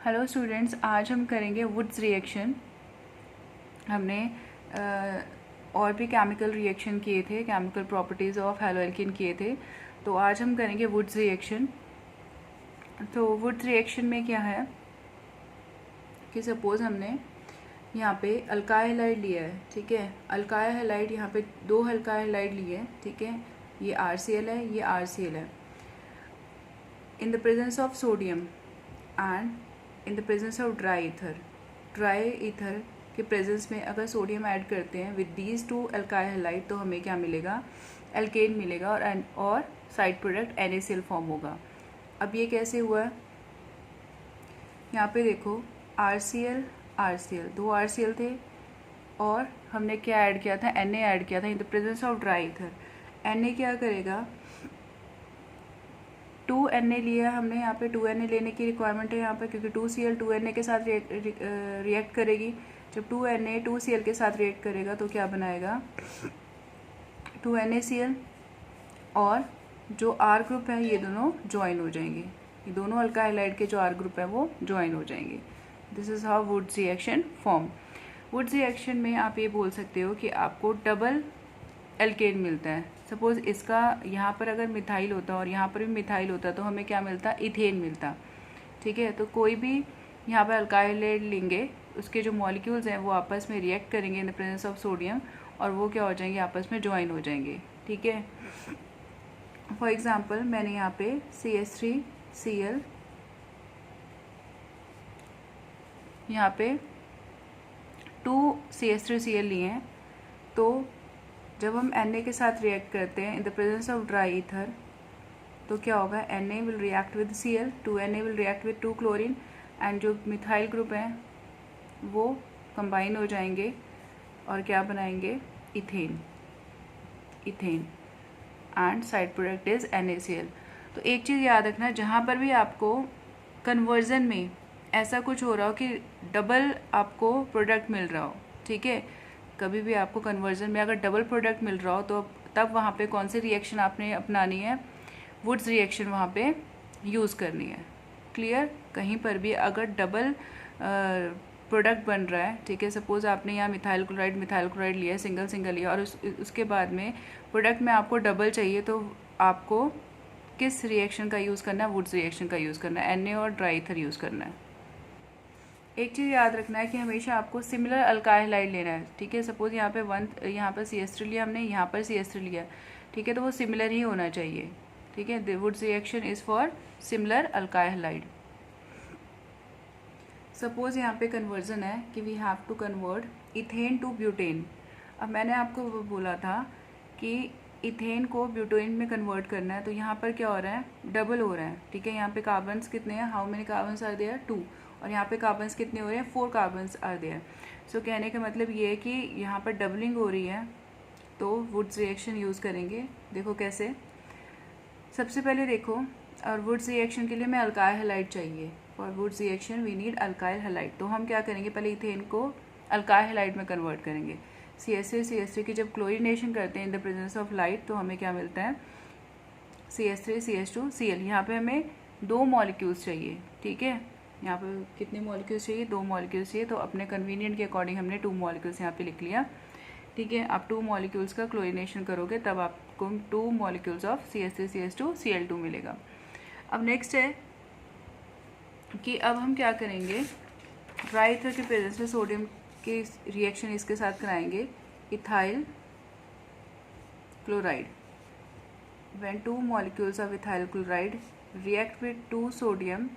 Hello students, आज हम करेंगे वुड्स रिएक्शन। हमने और भी केमिकल रिएक्शन किए थे, केमिकल प्रॉपर्टीज़ ऑफ हैलोएल्केन किए थे। तो आज हम करेंगे वुड्स रिएक्शन। तो वुड्स रिएक्शन में क्या है कि सपोज़ हमने यहाँ पे अल्काइल हैलाइड लिया है, ठीक है। अल्काइल हैलाइड यहाँ पे 2 अल्काइल हैलाइड लिए हैं, ठीक है। ये RCl है, ये RCl है। इन the presence of sodium and in the presence of dry ether के प्रेजेंस में अगर सोडियम ऐड करते हैं विद दीज 2 अल्काइल हैलाइड तो हमें क्या मिलेगा, एल्केन मिलेगा और साइड प्रोडक्ट NaCl फॉर्म होगा। अब ये कैसे हुआ है, यहाँ पे देखो RCl 2 RCl थे और हमने क्या ऐड किया था, Na ऐड किया था इन the presence of dry ether. Na क्या करेगा, 2Na लिया हमने, यहाँ पे 2Na लेने की रिक्वायरमेंट है यहाँ पे, क्योंकि 2Cl 2Na के साथ रिएक्ट करेगी। जब 2Na 2Cl के साथ रिएक्ट करेगा तो क्या बनाएगा, 2NaCl, और जो R ग्रुप है ये दोनों ज्वाइन हो जाएंगे। ये दोनों अल्काइल हैलाइड के जो R ग्रुप है वो ज्वाइन हो जाएंगे। This is how Wurtz reaction form. Wurtz reaction में आप ये बोल सकते हो कि आपको डबल एल्केन मिलता है। सपोज़ इसका यहाँ पर अगर मिथाइल होता और यहाँ पर भी मिथाइल होता तो हमें क्या मिलता, इथेन मिलता, ठीक है। तो कोई भी यहाँ पर अल्काइल हैलाइड लेंगे, उसके जो मॉलिक्यूल्स हैं वो आपस में रिएक्ट करेंगे in the presence of sodium, और वो क्या हो जाएंगे, आपस में ज्वाइन हो जाएंगे, ठीक है। फॉर एग्ज़ाम्पल मैंने यहाँ पे CH3Cl, यहाँ पे 2 CH3Cl लिए हैं। तो जब हम Na के साथ रिएक्ट करते हैं इन the presence of dry ether तो क्या होगा, Na will react with Cl, 2Na will react with 2 chlorine, and जो मिथाइल ग्रुप हैं वो कंबाइन हो जाएंगे और क्या बनाएंगे, ethane and side product is NaCl। तो एक चीज़ याद रखना, जहाँ पर भी आपको कन्वर्जन में ऐसा कुछ हो रहा हो कि डबल आपको प्रोडक्ट मिल रहा हो, ठीक है, कभी भी आपको कन्वर्जन में अगर डबल प्रोडक्ट मिल रहा हो तो तब वहाँ पे कौन सी रिएक्शन आपने अपनानी है, वुड्स रिएक्शन वहाँ पे यूज़ करनी है। क्लियर, कहीं पर भी अगर डबल प्रोडक्ट बन रहा है, ठीक है, सपोज़ आपने यहाँ मिथाइल क्लोराइड लिया है, सिंगल लिया, और उसके बाद में प्रोडक्ट में आपको डबल चाहिए, तो आपको किस रिएक्शन का यूज़ करना है, वुड्स रिएक्शन का यूज़ करना है, Na और ड्राई ईथर यूज़ करना है। एक चीज़ याद रखना है कि हमेशा आपको सिमिलर अल्काइल हैलाइड लेना है, ठीक है। सपोज़ यहाँ पे यहाँ पर CH3 लिया हमने, यहाँ पर CH3 लिया, ठीक है, तो वो सिमिलर ही होना चाहिए, ठीक है। The Wurtz reaction is for similar alkyl halide. Suppose यहाँ पे कन्वर्जन है कि we have to convert ethane to butane. अब मैंने आपको बोला था कि इथेन को ब्यूटेन में कन्वर्ट करना है, तो यहाँ पर क्या हो रहा है, डबल हो रहा है, ठीक है। यहाँ पे कार्बन्स कितने हैं, how many carbons are there, 2, और यहाँ पे कार्बन्स कितने हो रहे हैं, 4 कार्बन्स आर देयर। सो कहने का मतलब ये है कि यहाँ पर डबलिंग हो रही है, तो वुड्स रिएक्शन यूज़ करेंगे। देखो कैसे, सबसे पहले देखो, और वुड्स रिएक्शन के लिए हमें अल्काइल हैलाइड चाहिए। For Wurtz reaction we need alkyl halide. तो हम क्या करेंगे, पहले इथेन को अल्काइल हैलाइड में कन्वर्ट करेंगे। CH3 की जब क्लोरीनेशन करते हैं इन द प्रेजेंस ऑफ लाइट तो हमें क्या मिलता है, CH3CH2Cl। यहाँ पे हमें 2 मॉलिक्यूल्स चाहिए, ठीक है। यहाँ पे कितने मॉलिक्यूल्स चाहिए, 2 मॉलिक्यूल्स चाहिए। तो अपने कन्वीनियंट के अकॉर्डिंग हमने 2 मॉलिक्यूल्स यहाँ पे लिख लिया, ठीक है। आप 2 मॉलिक्यूल्स का क्लोरीनेशन करोगे तब आपको 2 मॉलिक्यूल्स ऑफ CH3CH2Cl2 मिलेगा। अब नेक्स्ट है कि अब हम क्या करेंगे, ड्राई ईथर के प्रेजेंस में सोडियम की रिएक्शन इसके साथ कराएंगे, ethyl chloride. when 2 molecules of ethyl chloride react with 2 sodium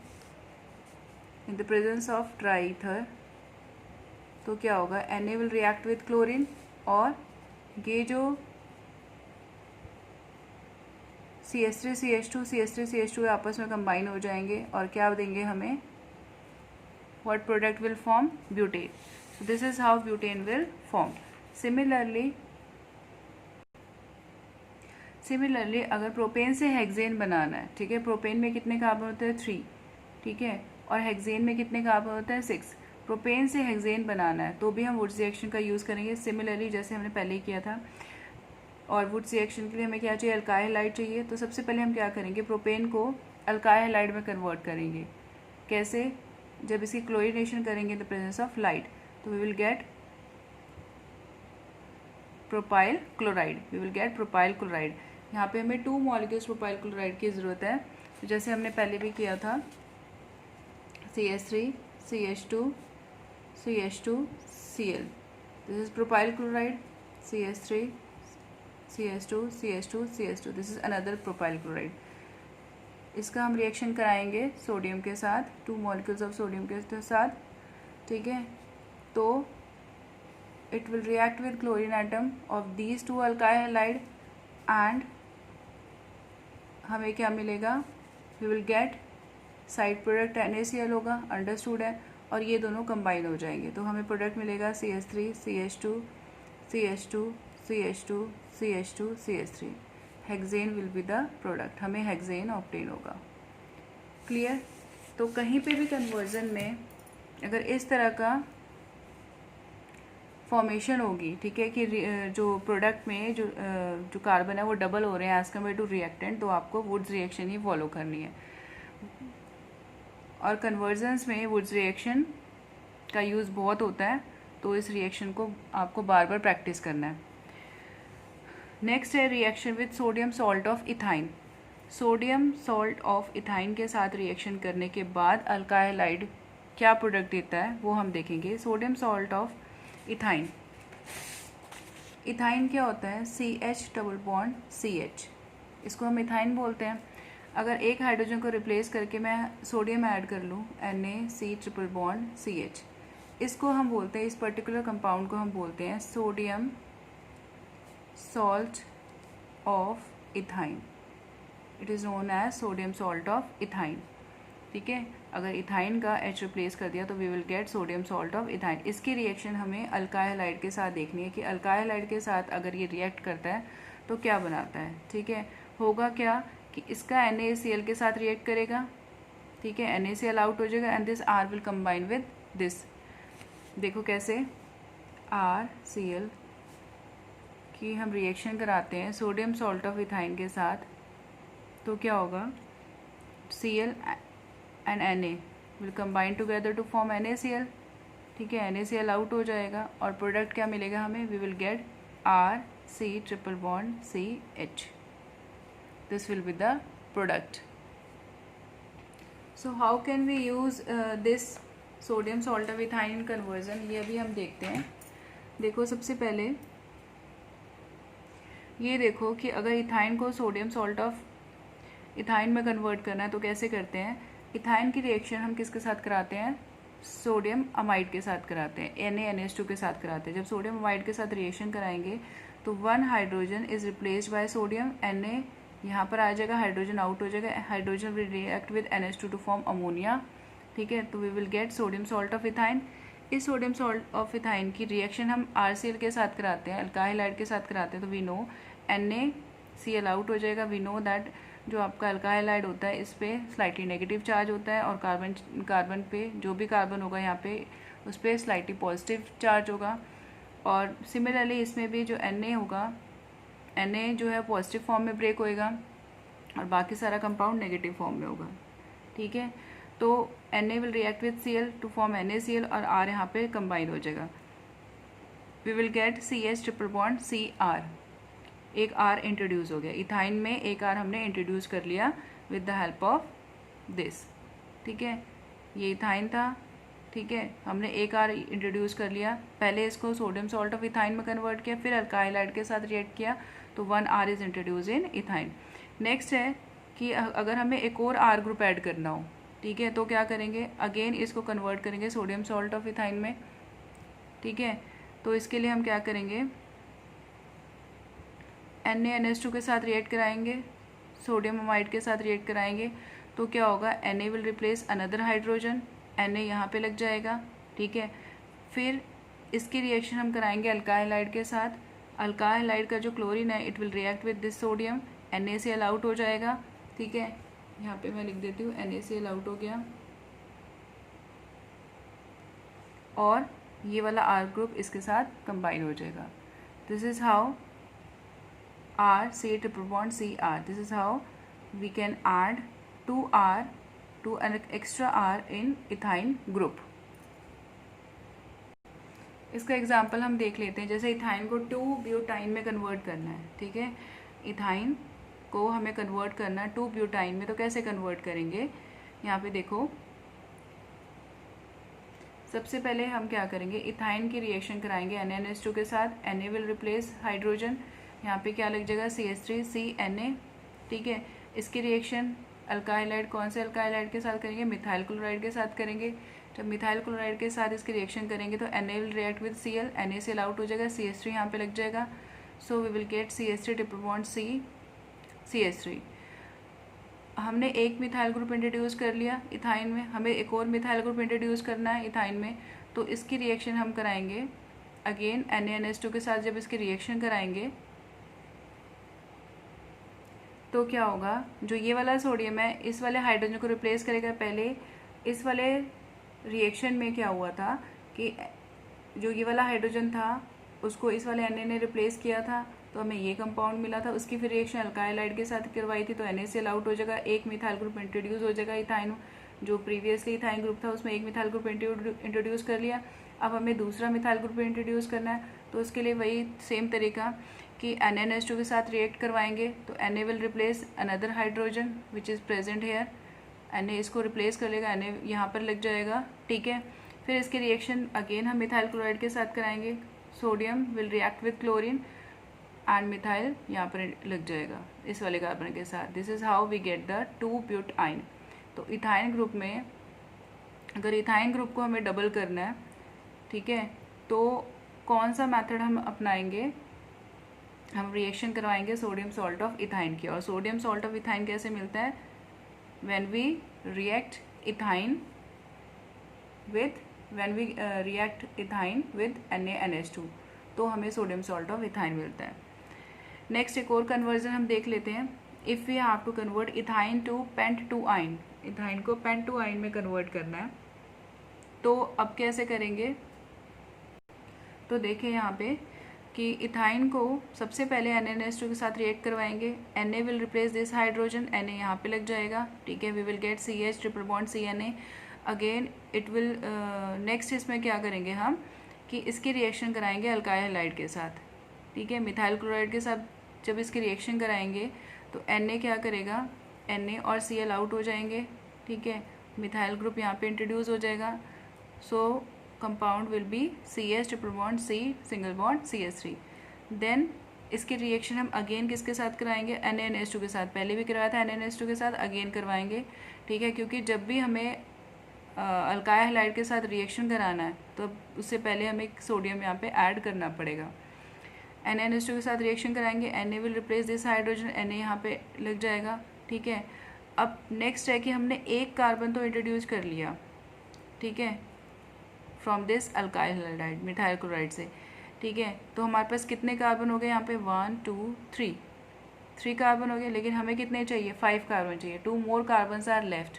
in the presence of dry ether तो क्या होगा, Na will react with chlorine, और ये जो CH3CH2 आपस में कंबाइन हो जाएंगे और क्या देंगे हमें, what product will form, butane. So this is how butane will form. Similarly अगर प्रोपेन से हेक्सेन बनाना है, ठीक है, प्रोपेन में कितने कार्बन होते हैं, 3, ठीक है, और हेक्सेन में कितने कार्बन होता है, 6। प्रोपेन से हेक्सेन बनाना है तो भी हम वुड्स रिएक्शन का यूज़ करेंगे, सिमिलरली जैसे हमने पहले ही किया था। और वुड्स रिएक्शन के लिए हमें क्या चाहिए, अल्काइल हैलाइड चाहिए। तो सबसे पहले हम क्या करेंगे, प्रोपेन को अल्काइल हैलाइड में कन्वर्ट करेंगे। कैसे, जब इसकी क्लोरीनेशन करेंगे in the presence of light, तो we will get propyl chloride, we will get propyl chloride. यहाँ पे हमें 2 मॉलिक्यूल्स प्रोपाइल क्लोराइड की ज़रूरत है। तो जैसे हमने पहले भी किया था, CH3 CH2 CH2 Cl, this is propyl chloride, CH3 CH2 CH2 CH2, this is another propyl chloride. इसका हम रिएक्शन कराएंगे सोडियम के साथ, 2 मॉलिक्यूल्स ऑफ सोडियम के साथ, ठीक है। तो it will react with chlorine atom of these 2 alkyl halide and हमें क्या मिलेगा, we will get side product NaCl होगा, अंडरस्टूड है, और ये दोनों कंबाइन हो जाएंगे तो हमें प्रोडक्ट मिलेगा CH3 CH2 CH2 CH2 CH2 CH3, hexane will be the product, हमें हेक्सेन ऑब्टेन होगा। क्लियर। तो कहीं पे भी कन्वर्जन में अगर इस तरह का फॉर्मेशन होगी, ठीक है, कि जो प्रोडक्ट में जो कार्बन है वो डबल हो रहे हैं एज कम्पेयर टू रिएक्टेंट, तो आपको वुड्स रिएक्शन ही फॉलो करनी है। और कन्वर्जन्स में वुड्स रिएक्शन का यूज़ बहुत होता है, तो इस रिएक्शन को आपको बार बार प्रैक्टिस करना है। नेक्स्ट है reaction with sodium salt of ethyne. Sodium salt of ethyne के साथ रिएक्शन करने के बाद अल्काइल हैलाइड क्या प्रोडक्ट देता है वो हम देखेंगे। Sodium salt of ethyne, ethyne क्या होता है, CH डबल बॉन्ड CH, इसको हम इथाइन बोलते हैं। अगर एक हाइड्रोजन को रिप्लेस करके मैं सोडियम ऐड कर लूँ, NaC ट्रिपल बॉन्ड CH, इसको हम बोलते हैं, इस पर्टिकुलर कंपाउंड को हम बोलते हैं sodium salt of ethyne. It is known as sodium salt of ethyne, ठीक है। अगर इथाइन का H रिप्लेस कर दिया तो we will get sodium salt of ethyne. इसकी रिएक्शन हमें अल्काइल हैलाइड के साथ देखनी है कि अल्काइल हैलाइड के साथ अगर ये रिएक्ट करता है तो क्या बनाता है, ठीक है। होगा क्या कि इसका NaCl के साथ रिएक्ट करेगा, ठीक है, NaCl आउट हो जाएगा and this R will combine with this. देखो कैसे RCl की हम रिएक्शन कराते हैं सोडियम सॉल्ट ऑफ इथाइन के साथ, तो क्या होगा, Cl and Na will combine together to form NaCl, ठीक है, NaCl आउट हो जाएगा और प्रोडक्ट क्या मिलेगा हमें, we will get RC triple bond CH, this will be the product. So how can we use this sodium salt of ethyne in conversion, ये अभी हम देखते हैं। देखो सबसे पहले ये देखो कि अगर इथाइन को सोडियम सॉल्ट ऑफ इथाइन में कन्वर्ट करना है तो कैसे करते हैं। इथाइन की रिएक्शन हम किसके साथ कराते हैं, सोडियम अमाइड के साथ कराते हैं, NaNH2 के साथ कराते हैं। जब सोडियम अमाइड के साथ रिएक्शन कराएंगे तो 1 hydrogen is replaced by sodium, Na यहाँ पर आ जाएगा, हाइड्रोजन आउट हो जाएगा, hydrogen will react with NH2 to form ammonia, ठीक है। तो we will get sodium salt of ethyne. इस सोडियम सॉल्ट ऑफ इथाइन की रिएक्शन हम RCl के साथ कराते हैं, अल्काइल हैलाइड के साथ कराते हैं, तो वी नो NaCl आउट हो जाएगा। वी नो दैट जो आपका अल्काइल हैलाइड होता है इस पे स्लाइटली नेगेटिव चार्ज होता है और कार्बन पे जो भी कार्बन होगा यहाँ पे उस पर स्लाइटली पॉजिटिव चार्ज होगा। और सिमिलरली इसमें भी जो Na होगा, Na जो है पॉजिटिव फॉर्म में ब्रेक होएगा और बाकी सारा कंपाउंड नेगेटिव फॉर्म में होगा, ठीक है। तो Na will react with Cl to form NaCl और R यहाँ पे कंबाइन हो जाएगा। We will get CH triple bond Cr, एक R इंट्रोड्यूस हो गया इथाइन में, एक R हमने इंट्रोड्यूस कर लिया with the help of this, ठीक है। ये इथाइन था, ठीक है, हमने एक R इंट्रोड्यूस कर लिया, पहले इसको सोडियम सॉल्ट ऑफ इथाइन में कन्वर्ट किया, फिर अल्काइल हैलाइड के साथ रिएक्ट किया तो 1 R is introduce in ethyne. Next है कि अगर हमें एक और R ग्रुप ऐड करना हो, ठीक है, तो क्या करेंगे, अगेन इसको कन्वर्ट करेंगे सोडियम सॉल्ट ऑफ इथाइन में, ठीक है। तो इसके लिए हम क्या करेंगे, NaNH2 के साथ रिएक्ट कराएंगे, सोडियम अमाइड के साथ रिएक्ट कराएंगे, तो क्या होगा, Na will replace another hydrogen, Na यहाँ पे लग जाएगा, ठीक है। फिर इसकी रिएक्शन हम कराएंगे अल्काइल हैलाइड के साथ, अल्काइल हैलाइड का जो क्लोरीन है it will react with this sodium, NaCl out हो जाएगा, ठीक है। यहाँ पे मैं लिख देती हूँ NaCl आउट हो गया और ये वाला R ग्रुप इसके साथ कंबाइन हो जाएगा। This is how R C triple bond Cr, this is how we can add 2R to an extra R in ethyne group. इसका एग्जाम्पल हम देख लेते हैं। जैसे इथाइन को 2-ब्यूटाइन में कन्वर्ट करना है, ठीक है, इथाइन को हमें कन्वर्ट करना है 2-ब्यूटाइन में, तो कैसे कन्वर्ट करेंगे? यहाँ पे देखो, सबसे पहले हम क्या करेंगे, इथाइन की रिएक्शन कराएंगे NaNH2 के साथ। Na विल रिप्लेस हाइड्रोजन, यहाँ पे क्या लग जाएगा CH3CNA, ठीक है। इसकी रिएक्शन अल्काइलाइड कौन से अल्काइलाइड के साथ करेंगे? मिथाइल क्लोराइड के साथ करेंगे। जब मिथाइल क्लोराइड के साथ इसकी रिएक्शन करेंगे तो Na will react with Cl, NaCl out हो जाएगा, CH3 यहाँ पे लग जाएगा। So we will get CH3 triple bond C CH3। हमने एक मिथाइल ग्रुप इंट्रोड्यूस कर लिया इथाइन में, हमें एक और मिथाइल ग्रुप इंट्रोड्यूस करना है इथाइन में, तो इसकी रिएक्शन हम कराएंगे अगेन NaNH2 के साथ। जब इसकी रिएक्शन कराएंगे तो क्या होगा, जो ये वाला सोडियम है इस वाले हाइड्रोजन को रिप्लेस करेगा। पहले इस वाले रिएक्शन में क्या हुआ था कि जो ये वाला हाइड्रोजन था उसको इस वाले Na ने रिप्लेस किया था, तो हमें ये कंपाउंड मिला था। उसकी फिर रिएक्शन अल्काइलाइड के साथ करवाई थी, तो NaCl आउट हो जाएगा, एक मिथाइल ग्रुप इंट्रोड्यूस हो जाएगा इथाइन। जो प्रीवियसली इथाइन ग्रुप था उसमें एक मिथाइल ग्रुप इंट्रोड्यूस कर लिया। अब हमें दूसरा मिथाइल ग्रुप इंट्रोड्यूस करना है, तो उसके लिए वही सेम तरीका कि NaNH2 के साथ रिएक्ट करवाएंगे, तो Na will replace another hydrogen which is present here. Na इसको रिप्लेस कर लेगा, Na यहाँ पर लग जाएगा, ठीक है। फिर इसकी रिएक्शन अगेन हम मिथाइल क्लोराइड के साथ कराएंगे। Sodium will react with chlorine and methyl यहाँ पर लग जाएगा इस वाले कार्बन के साथ। This is how we get the two butyne. तो इथाइन ग्रुप में अगर इथाइन ग्रुप को हमें डबल करना है, ठीक है, तो कौन सा मेथड हम अपनाएंगे? हम रिएक्शन करवाएंगे सोडियम सॉल्ट ऑफ इथाइन की। और सोडियम सॉल्ट ऑफ इथाइन कैसे मिलता है? When we react ethyne with NaNH2, तो हमें सोडियम सॉल्ट ऑफ इथाइन मिलता है। नेक्स्ट एक और कन्वर्जन हम देख लेते हैं। If we have to convert ethyne to pent two yne, ethyne को पेंट-टू-आइन में कन्वर्ट करना है, तो अब कैसे करेंगे? तो देखें यहाँ पे कि इथाइन को सबसे पहले NaNH2 के साथ रिएक्ट करवाएंगे। Na will replace this hydrogen, Na यहाँ पे लग जाएगा, ठीक है। We will get CH triple bond CNA again. It will next इसमें क्या करेंगे हम कि इसकी रिएक्शन कराएंगे अल्काइल हैलाइड के साथ, ठीक है। मिथाइल क्लोराइड के साथ जब इसकी रिएक्शन कराएंगे तो Na क्या करेगा, Na और Cl आउट हो जाएंगे, ठीक है। मिथाइल ग्रुप यहाँ पे इंट्रोड्यूस हो जाएगा। So compound will be CH triple bond C single bond CH3। Then इसकी रिएक्शन हम अगेन किसके साथ कराएंगे? NaNH2 के साथ। पहले भी करवाया था NaNH2 के साथ, अगेन करवाएंगे, ठीक है। क्योंकि जब भी हमें अल्काइल हैलाइड के साथ रिएक्शन कराना है तो उससे पहले हमें सोडियम यहाँ पे ऐड करना पड़ेगा। NaNH2 के साथ रिएक्शन कराएंगे, Na will replace this hydrogen, Na यहाँ पे लग जाएगा, ठीक है। अब नेक्स्ट है कि हमने एक कार्बन तो इंट्रोड्यूस कर लिया, ठीक है, from this alkyl halide methyl chloride से, ठीक है। तो हमारे पास कितने कार्बन हो गए यहाँ पे? 1 2 3 कार्बन हो गए। लेकिन हमें कितने चाहिए? 5 कार्बन चाहिए। 2 मोर कार्बन्स आर लेफ्ट,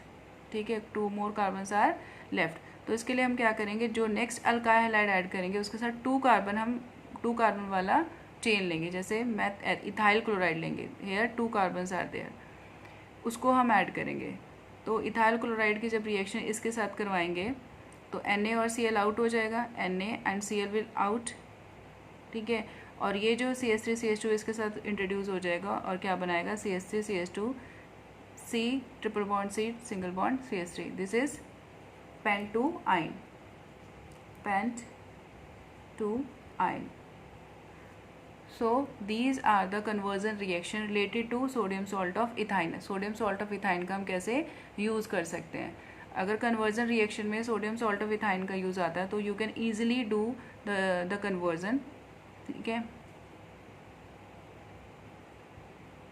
ठीक है, 2 मोर कार्बन्स आर लेफ्ट। तो इसके लिए हम क्या करेंगे, जो नेक्स्ट अल्काइल हैलाइड ऐड करेंगे उसके साथ 2 कार्बन वाला चेन लेंगे। जैसे मैं इथाइल क्लोराइड लेंगे, हेयर 2 कार्बन्स आर देयर, उसको हम ऐड करेंगे। तो इथाइल क्लोराइड की जब रिएक्शन इसके साथ करवाएंगे तो Na और Cl आउट हो जाएगा, Na and Cl will out, ठीक है। और ये जो CH3CH2 इसके साथ इंट्रोड्यूस हो जाएगा और क्या बनाएगा? CH3CH2 C triple bond C single bond CH3। This is pent two yne, pent two yne. So these are the conversion reaction related to sodium salt of ethyne। Sodium salt of ethyne का हम कैसे यूज़ कर सकते हैं? अगर कन्वर्जन रिएक्शन में sodium salt of ethyne का use आता है तो you can easily do the conversion, ठीक है।